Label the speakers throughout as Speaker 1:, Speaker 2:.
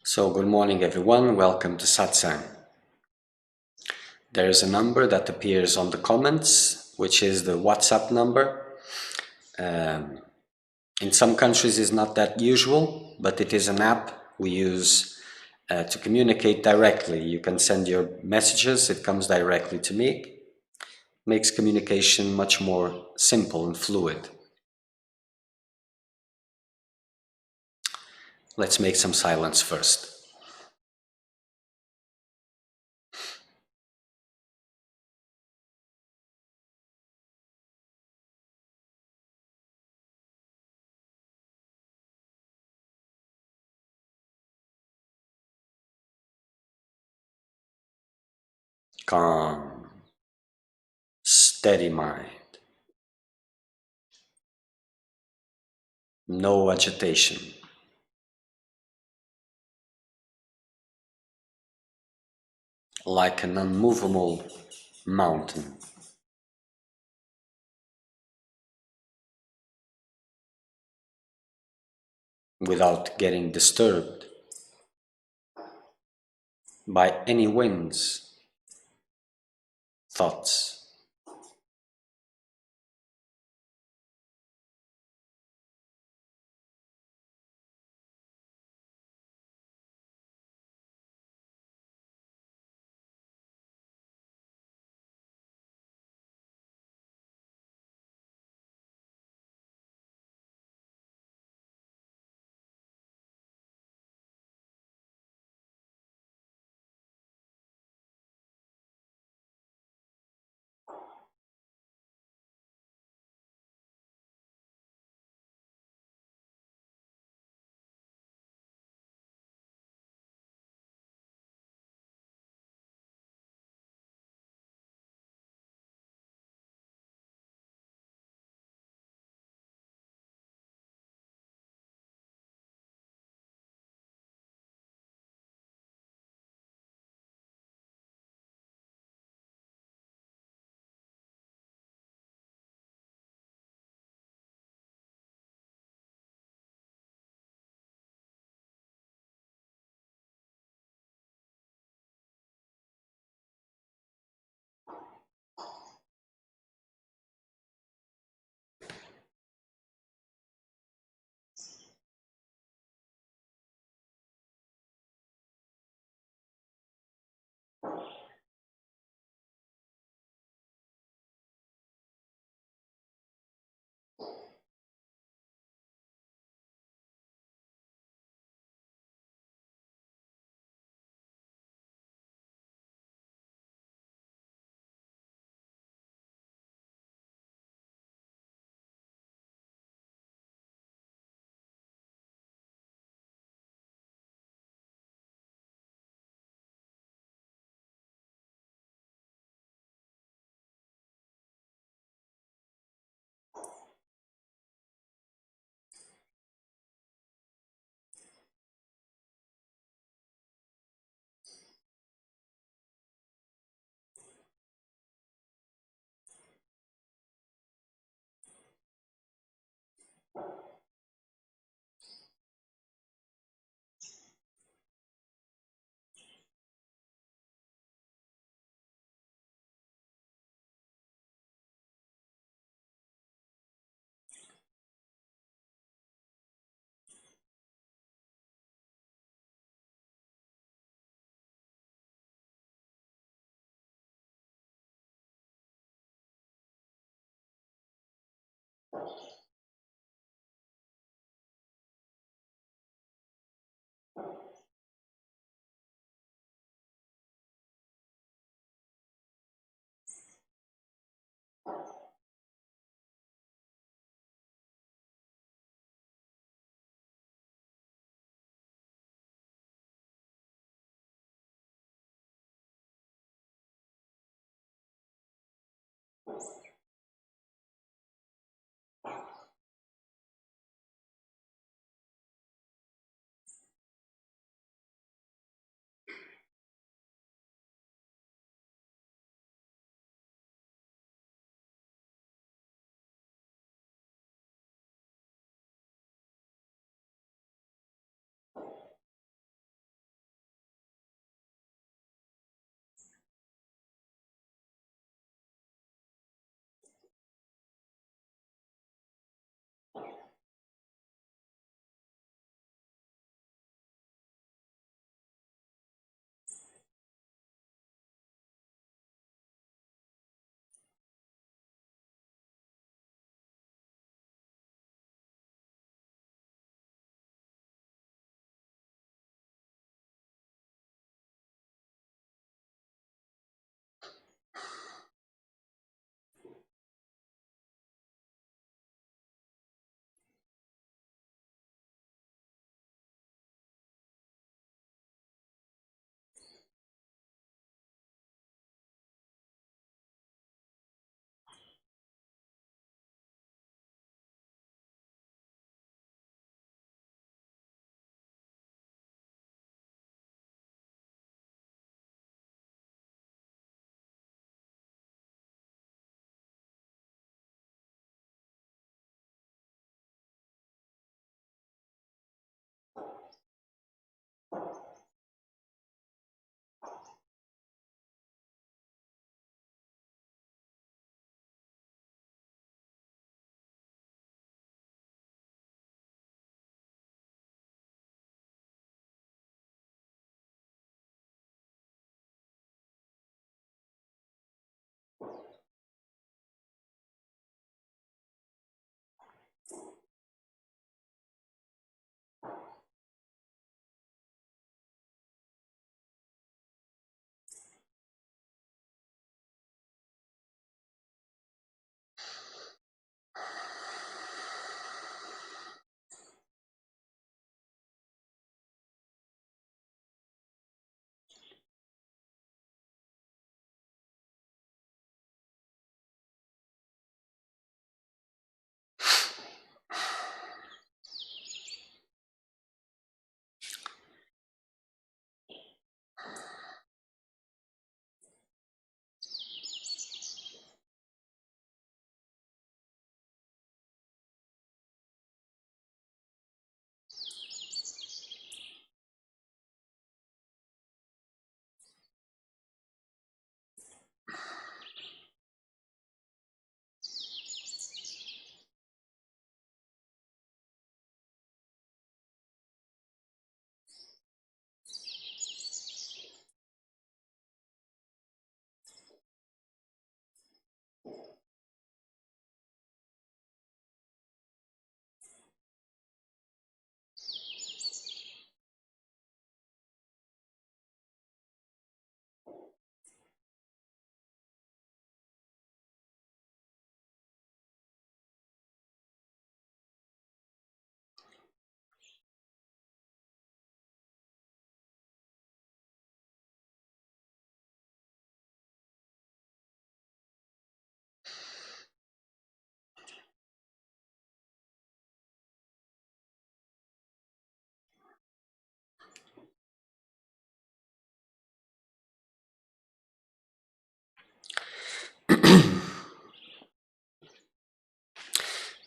Speaker 1: So good morning everyone, welcome to Satsang. There is a number that appears on the comments, which is the WhatsApp number. In some countries it's not that usual, but it is an app we use to communicate directly. You can send your messages, it comes directly to me. Makes communication much more simple and fluid. Let's make some silence first. Calm, steady mind, no agitation. Like an unmovable mountain. Without getting disturbed by any winds, thoughts.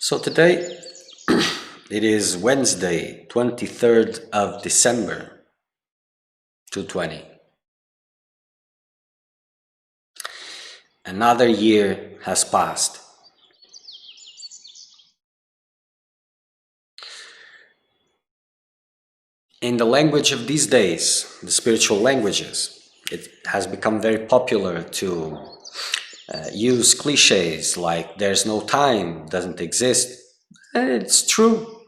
Speaker 1: So today it is Wednesday, 23rd of December, 2020. Another year has passed. In the language of these days, the spiritual languages, it has become very popular to use cliches like there's no time, doesn't exist. It's true,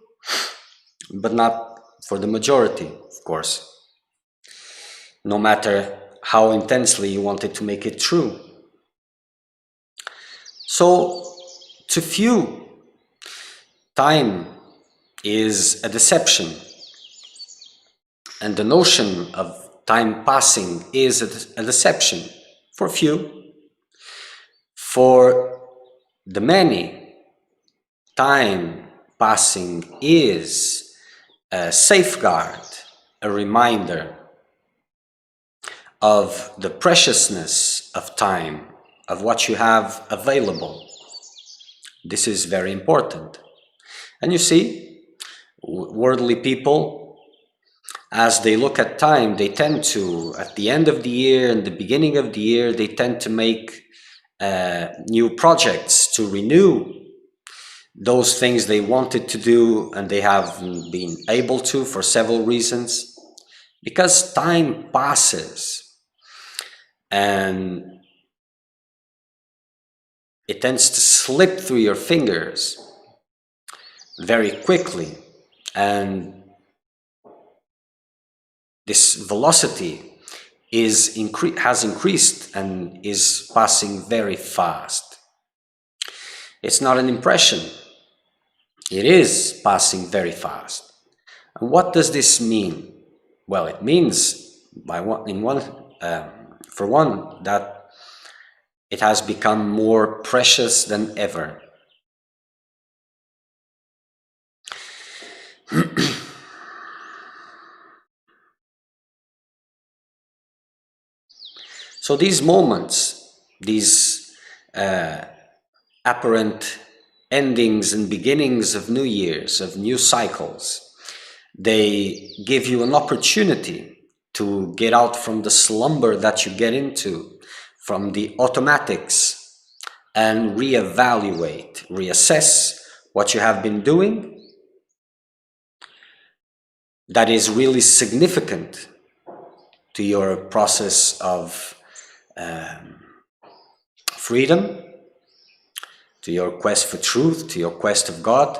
Speaker 1: but not for the majority, of course. No matter how intensely you wanted to make it true. So, to few, time is a deception, and the notion of time passing is a deception for few. For the many, time passing is a safeguard, a reminder of the preciousness of time, of what you have available. This is very important. And you see, worldly people, as they look at time, they tend to, at the end of the year and the beginning of the year, they tend to make new projects to renew those things they wanted to do and they haven't been able to for several reasons. Because time passes and it tends to slip through your fingers very quickly, and this velocity has increased and is passing very fast. It's not an impression, it is passing very fast. And what does this mean? Well, it means, for one, that it has become more precious than ever. So these moments, these apparent endings and beginnings of new years, of new cycles, they give you an opportunity to get out from the slumber that you get into, from the automatics, and reevaluate, reassess what you have been doing that is really significant to your process of freedom, to your quest for truth, to your quest of God,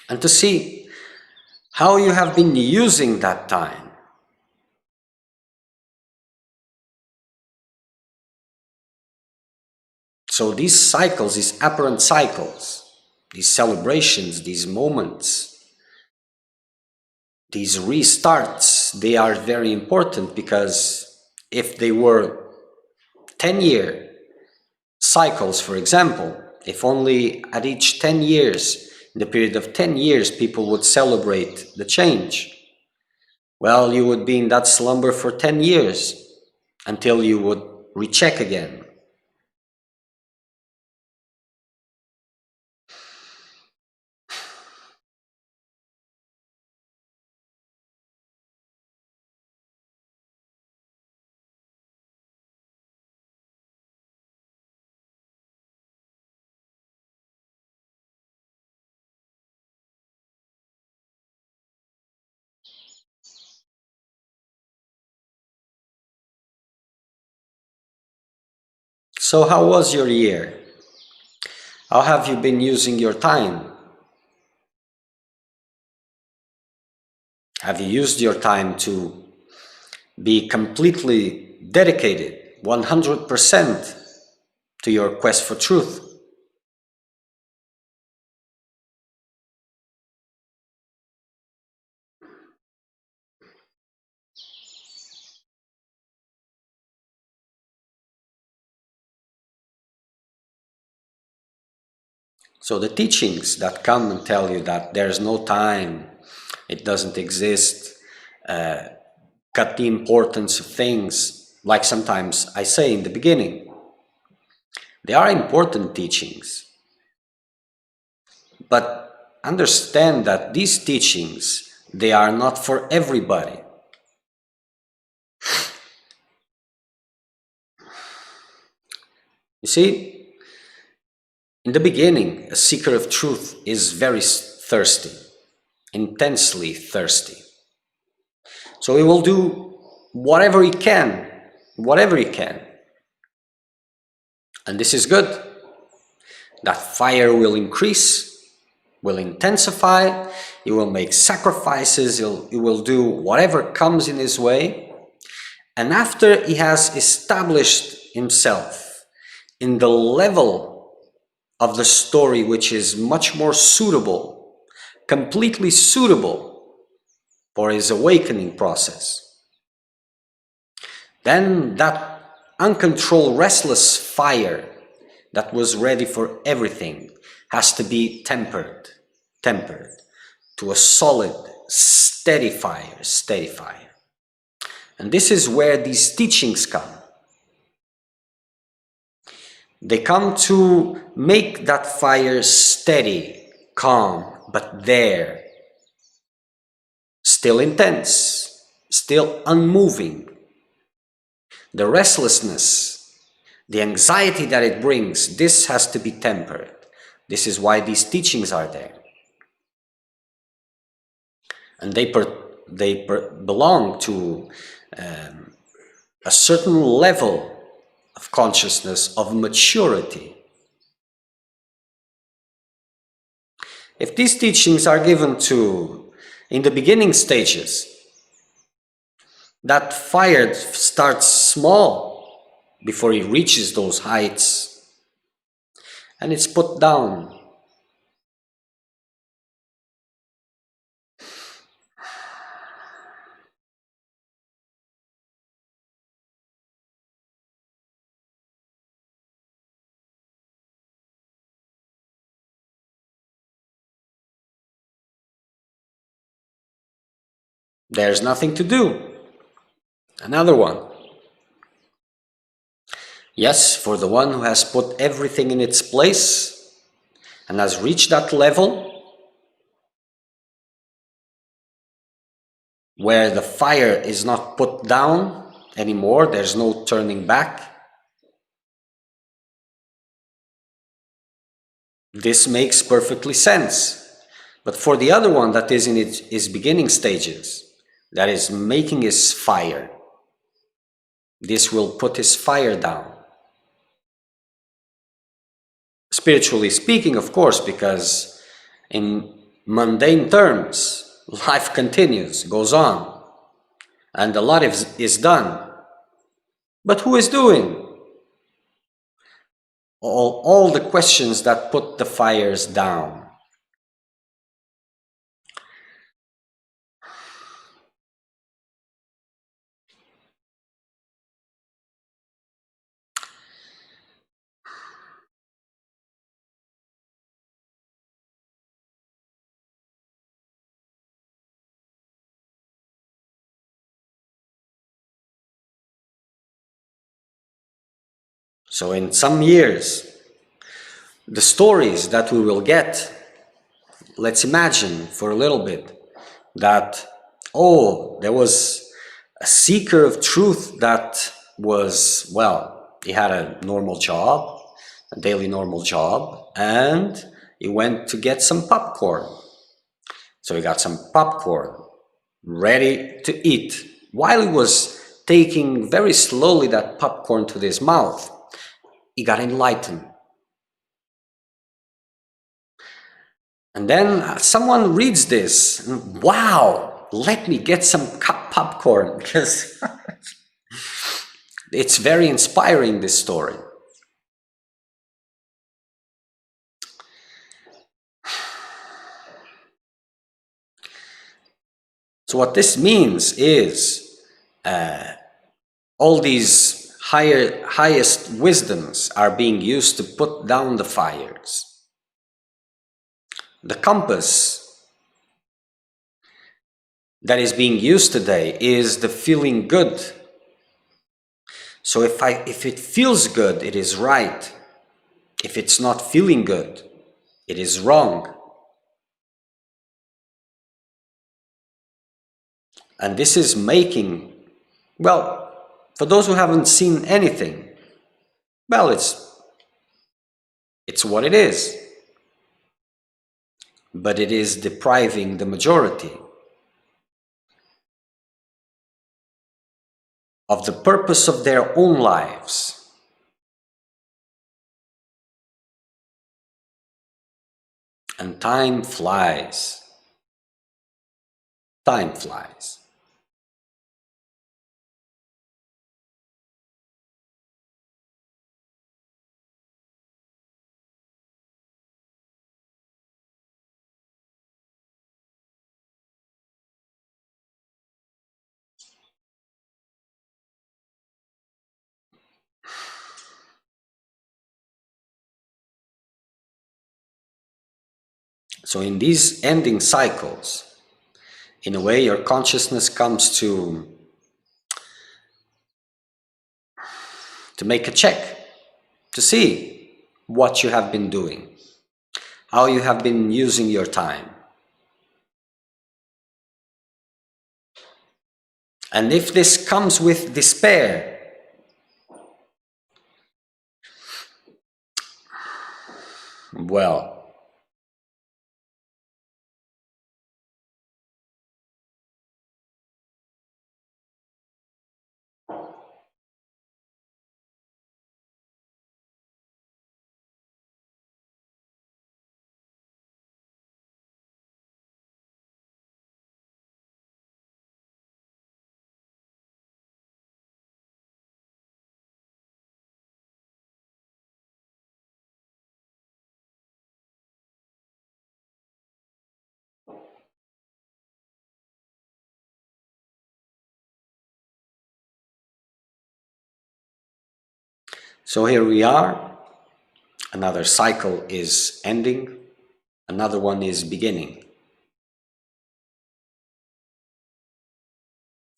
Speaker 1: and to see how you have been using that time. So these cycles, these apparent cycles, these celebrations, these moments, these restarts, they are very important, because if they were 10-year cycles, for example, if only at each 10 years, in the period of 10 years, people would celebrate the change, well, you would be in that slumber for 10 years until you would recheck again. So how was your year? How have you been using your time? Have you used your time to be completely dedicated, 100% to your quest for truth? So the teachings that come and tell you that there's no time, it doesn't exist, cut the importance of things, like sometimes I say in the beginning, they are important teachings. But understand that these teachings, they are not for everybody. You see, in the beginning, a seeker of truth is very thirsty, intensely thirsty. So he will do whatever he can, And this is good. That fire will increase, will intensify, he will make sacrifices, he will do whatever comes in his way. And after he has established himself in the level of the story which is much more suitable, completely suitable for his awakening process, then that uncontrolled restless fire that was ready for everything has to be tempered to a solid, steady fire. And this is where these teachings come. They come to make that fire steady, calm, but there, still intense, still unmoving. The restlessness, the anxiety that it brings, this has to be tempered. This is why these teachings are there. And they belong to a certain level of consciousness, of maturity. If these teachings are given in the beginning stages, that fire starts small before it reaches those heights, and it's put down. There's nothing to do. Another one. Yes, for the one who has put everything in its place and has reached that level where the fire is not put down anymore, there's no turning back. This makes perfectly sense. But for the other one that is in its beginning stages, that is making his fire, this will put his fire down. Spiritually speaking, of course, because in mundane terms, life continues, goes on, and a lot is done. But who is doing? All the questions that put the fires down. So in some years, the stories that we will get, let's imagine for a little bit that, oh, there was a seeker of truth that was, well, he had a normal job, a daily normal job, and he went to get some popcorn. So he got some popcorn ready to eat. While he was taking very slowly that popcorn to his mouth, he got enlightened. And then someone reads this, and, wow, let me get some popcorn, because it's very inspiring, this story. So what this means is all these highest wisdoms are being used to put down the fires. The compass that is being used today is the feeling good. So if it feels good, it is right. If it's not feeling good, it is wrong. And this is making, well, for those who haven't seen anything, well, it's what it is. But it is depriving the majority of the purpose of their own lives. And time flies. Time flies. So in these ending cycles, in a way, your consciousness comes to make a check, to see what you have been doing, how you have been using your time. And if this comes with despair, well, so here we are. Another cycle is ending, another one is beginning.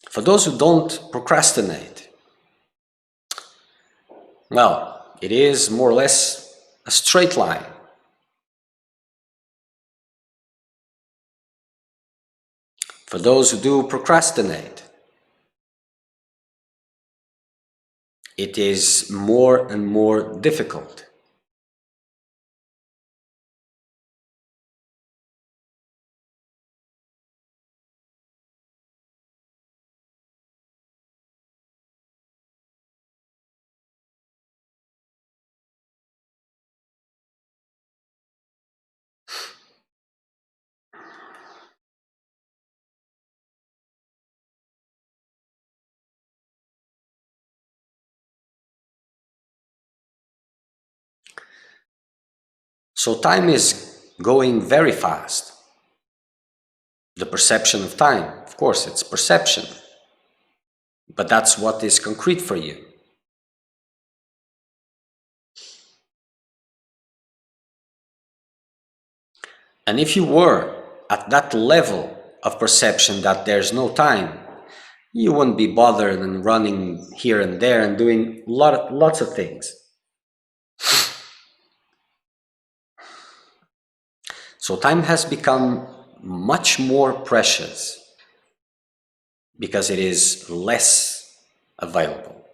Speaker 1: For those who don't procrastinate, well, it is more or less a straight line. For those who do procrastinate, it is more and more difficult. So time is going very fast. The perception of time, of course, it's perception. But that's what is concrete for you. And if you were at that level of perception that there's no time, you wouldn't be bothered and running here and there and doing lots of things. So time has become much more precious because it is less available.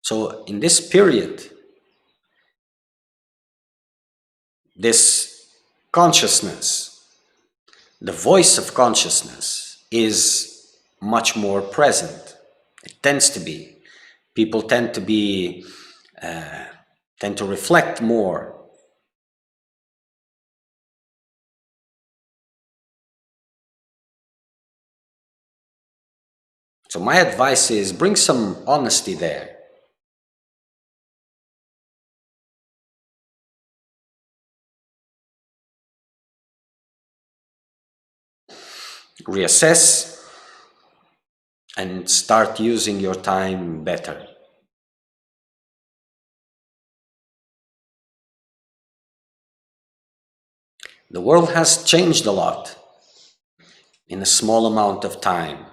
Speaker 1: So in this period, this consciousness, the voice of consciousness, is much more present. It tends to be. People tend to reflect more. So my advice is bring some honesty there. Reassess and start using your time better. The world has changed a lot in a small amount of time.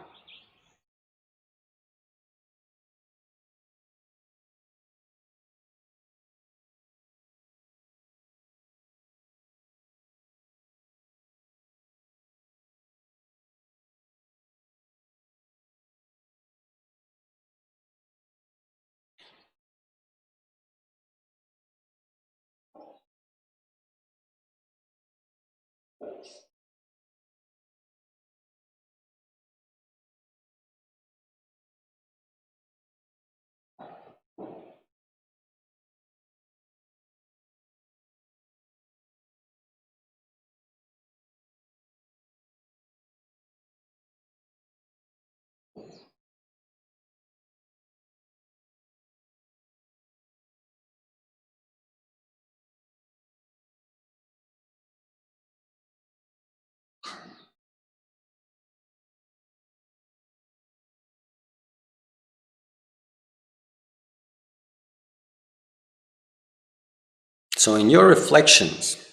Speaker 1: So in your reflections,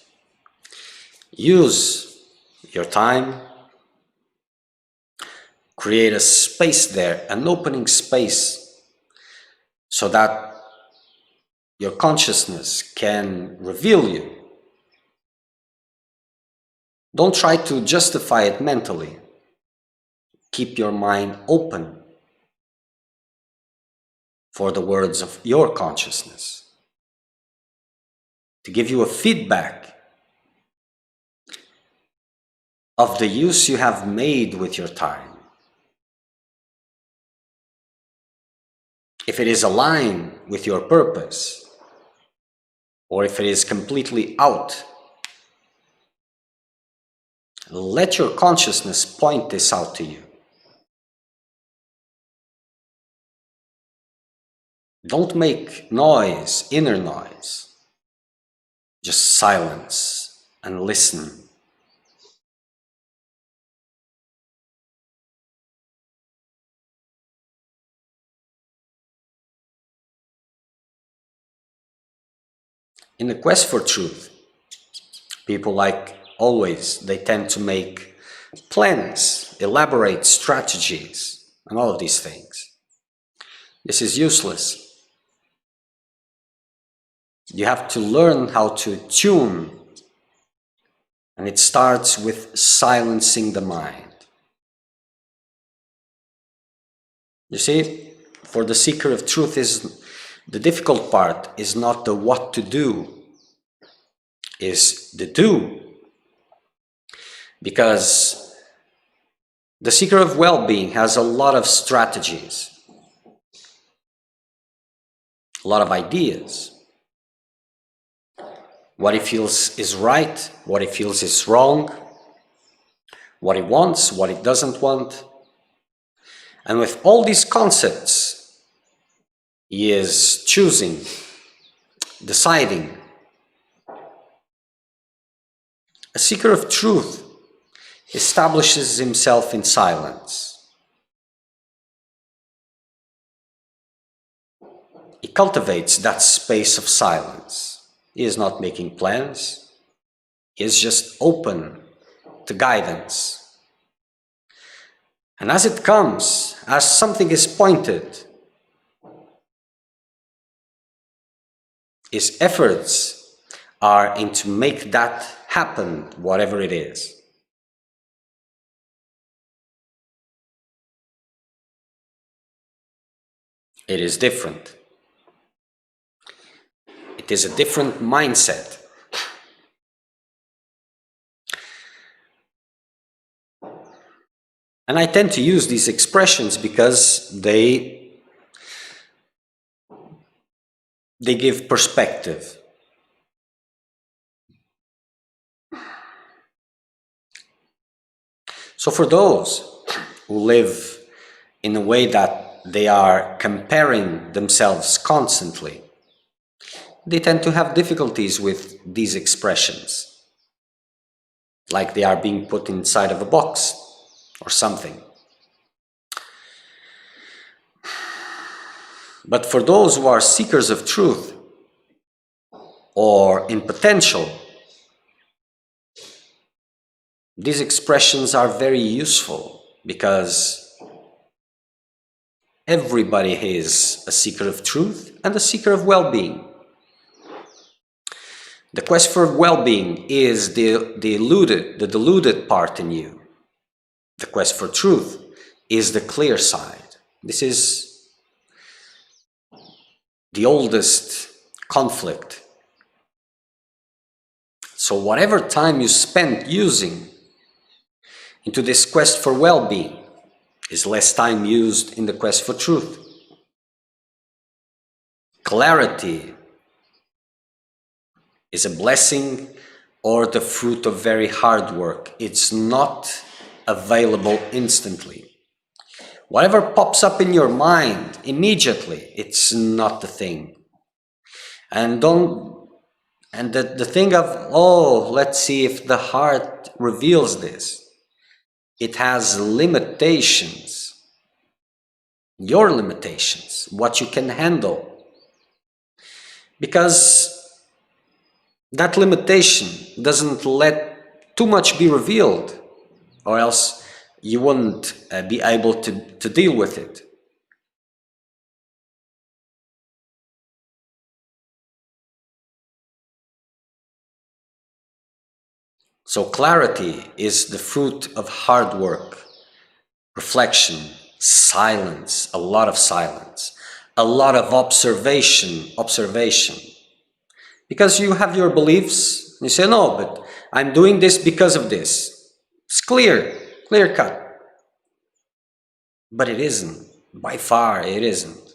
Speaker 1: use your time, create a space there, an opening space, so that your consciousness can reveal you. Don't try to justify it mentally. Keep your mind open for the words of your consciousness to give you a feedback of the use you have made with your time. If it is aligned with your purpose, or if it is completely out, let your consciousness point this out to you. Don't make noise, inner noise. Just silence and listen. In the quest for truth, people, like always, they tend to make plans, elaborate strategies, and all of these things. This is useless. You have to learn how to tune, and it starts with silencing the mind. You see, for the seeker of truth, the difficult part is not the what to do, is the do. Because the seeker of well-being has a lot of strategies, a lot of ideas. What he feels is right, what he feels is wrong, what he wants, what he doesn't want. And with all these concepts, he is choosing, deciding. A seeker of truth establishes himself in silence. He cultivates that space of silence. He is not making plans. He is just open to guidance. And as it comes, as something is pointed, his efforts are in to make that happen, whatever it is. It is different. It is a different mindset. And I tend to use these expressions because they give perspective. So for those who live in a way that they are comparing themselves constantly, they tend to have difficulties with these expressions, like they are being put inside of a box or something. But for those who are seekers of truth, or in potential, these expressions are very useful because everybody is a seeker of truth and a seeker of well-being. The quest for well-being is the deluded part in you. The quest for truth is the clear side. This is the oldest conflict. So whatever time you spend using into this quest for well-being is less time used in the quest for truth. Clarity is a blessing or the fruit of very hard work. It's not available instantly. Whatever pops up in your mind immediately, it's not the thing. And the thing of, oh, let's see if the heart reveals this. It has limitations, your limitations, what you can handle. Because that limitation doesn't let too much be revealed, or else you wouldn't be able to deal with it. So clarity is the fruit of hard work, reflection, silence, a lot of silence, a lot of observation. Because you have your beliefs, you say, no, but I'm doing this because of this. It's clear cut. But it isn't. By far, it isn't.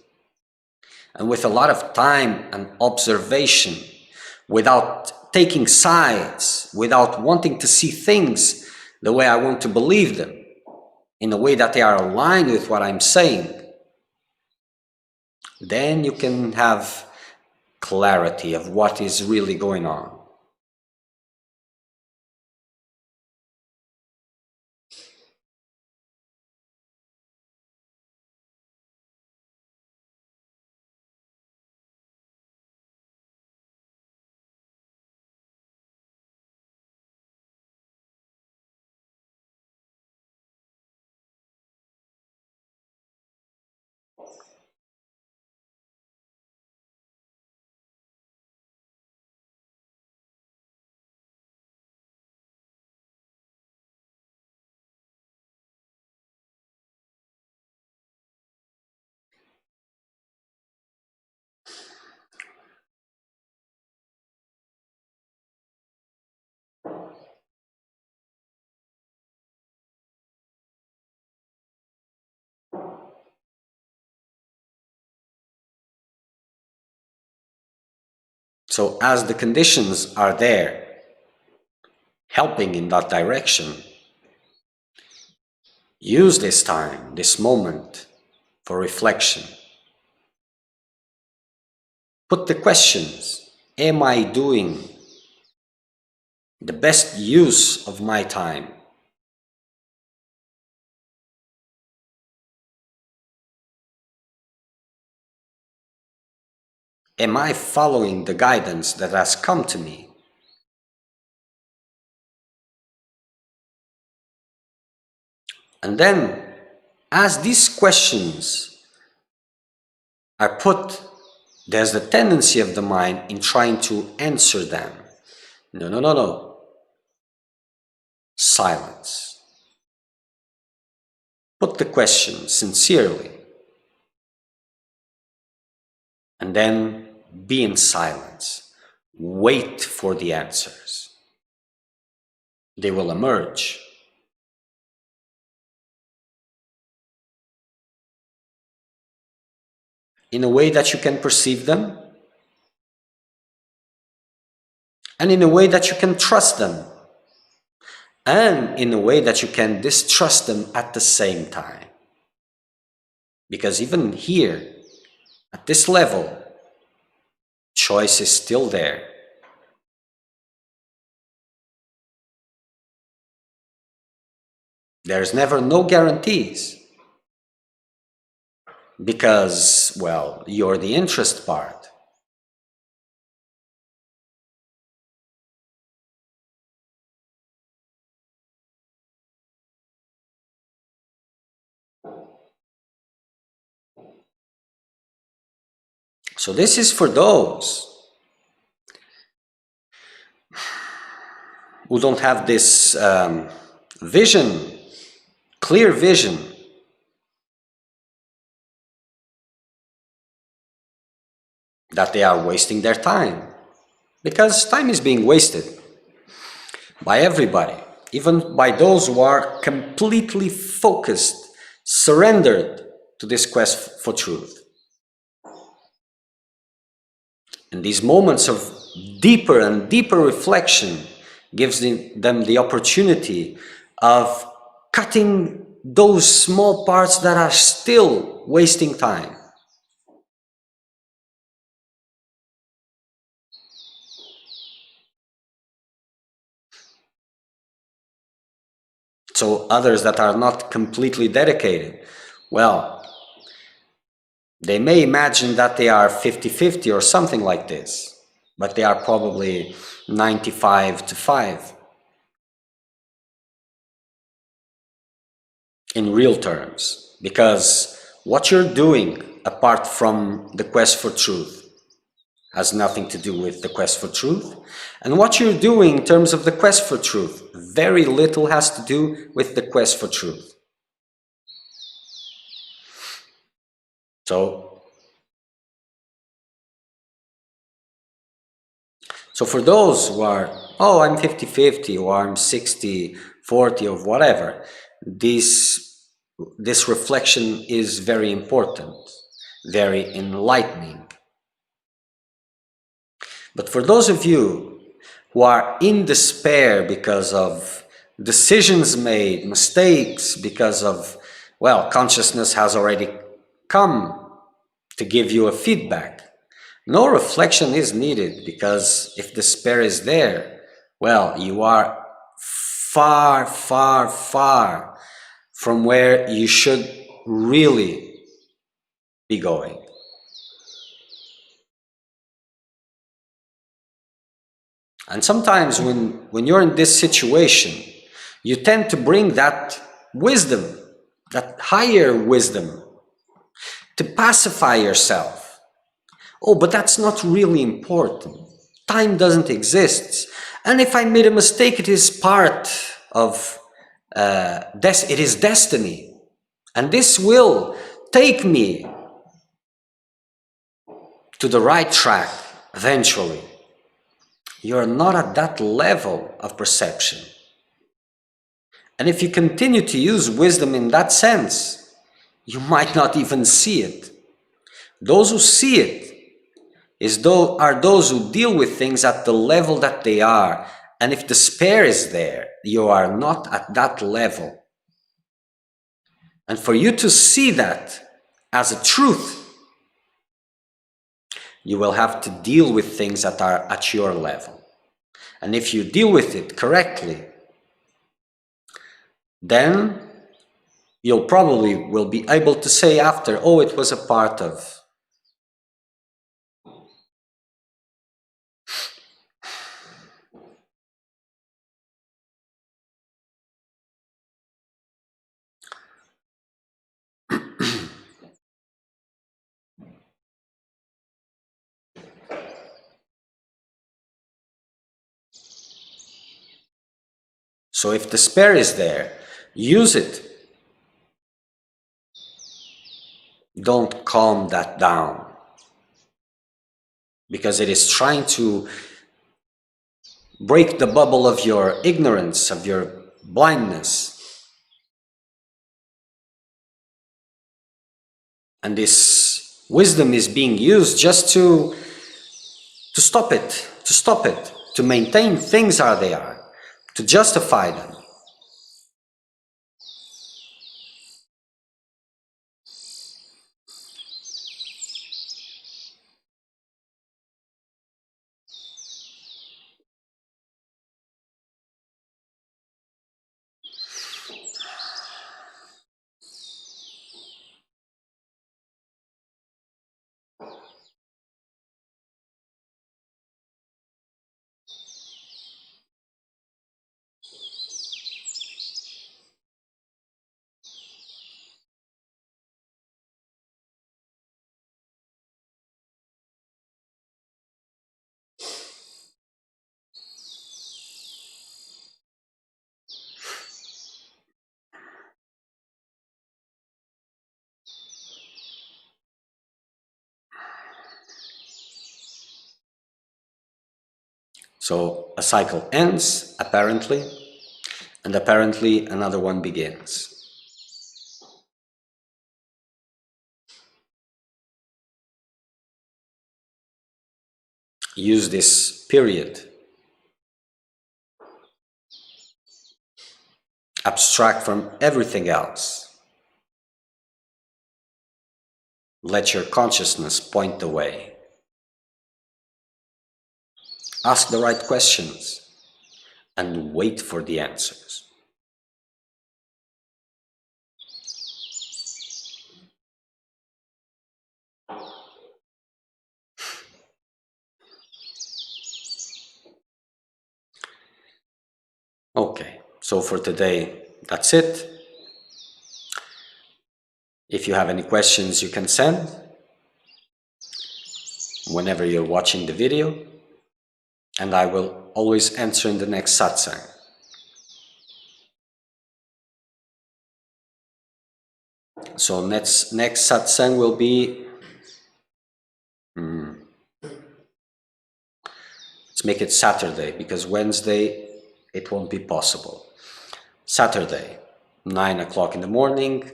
Speaker 1: And with a lot of time and observation, without taking sides, without wanting to see things the way I want to believe them, in a way that they are aligned with what I'm saying, then you can have clarity of what is really going on. So as the conditions are there, helping in that direction, use this time, this moment, for reflection. Put the questions. Am I doing the best use of my time? Am I following the guidance that has come to me? And then, as these questions are put, there's the tendency of the mind in trying to answer them. No, no, no, no. Silence. Put the question sincerely. And then be in silence. Wait for the answers. They will emerge. In a way that you can perceive them, and in a way that you can trust them, and in a way that you can distrust them at the same time. Because even here, at this level, choice is still there. There's never no guarantees. Because, well, you're the interest part. So this is for those who don't have this vision, clear vision, that they are wasting their time. Because time is being wasted by everybody, even by those who are completely focused, surrendered to this quest for truth. And these moments of deeper and deeper reflection gives them the opportunity of cutting those small parts that are still wasting time. So others that are not completely dedicated, well, they may imagine that they are 50-50 or something like this, but they are probably 95-5 in real terms, because what you're doing apart from the quest for truth has nothing to do with the quest for truth, and what you're doing in terms of the quest for truth, very little has to do with the quest for truth. So for those who are, oh, I'm 50-50 or I'm 60-40 or whatever, this reflection is very important, very enlightening. But for those of you who are in despair because of decisions made, mistakes, because of, well, consciousness has already come to give you a feedback. No reflection is needed, because if despair is there, well, you are far, far, far from where you should really be going. And sometimes when you're in this situation, you tend to bring that wisdom, that higher wisdom, to pacify yourself. Oh, but that's not really important. Time doesn't exist. And if I made a mistake, it is part of, it is destiny. And this will take me to the right track eventually. You're not at that level of perception. And if you continue to use wisdom in that sense, you might not even see it. Those who see it are those who deal with things at the level that they are. And if despair is there, you are not at that level. And for you to see that as a truth, you will have to deal with things that are at your level. And if you deal with it correctly, then you'll probably will be able to say after, oh, it was a part of. So if despair is there, use it. Don't calm that down, because it is trying to break the bubble of your ignorance, of your blindness. And this wisdom is being used just to stop it, to maintain things as they are, to justify them. So a cycle ends, apparently, and apparently another one begins. Use this period. Abstract from everything else. Let your consciousness point the way. Ask the right questions and wait for the answers. Okay, so for today, that's it. If you have any questions, you can send whenever you're watching the video, and I will always answer in the next satsang. So next satsang will be, let's make it Saturday, because Wednesday it won't be possible. Saturday, 9 o'clock in the morning,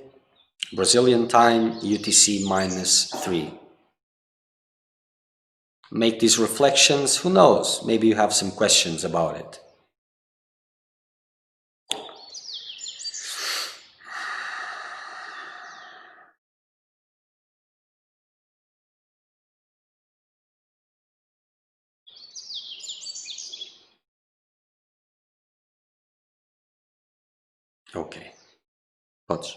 Speaker 1: Brazilian time, UTC -3. Make these reflections, who knows, maybe you have some questions about it. Okay, podes.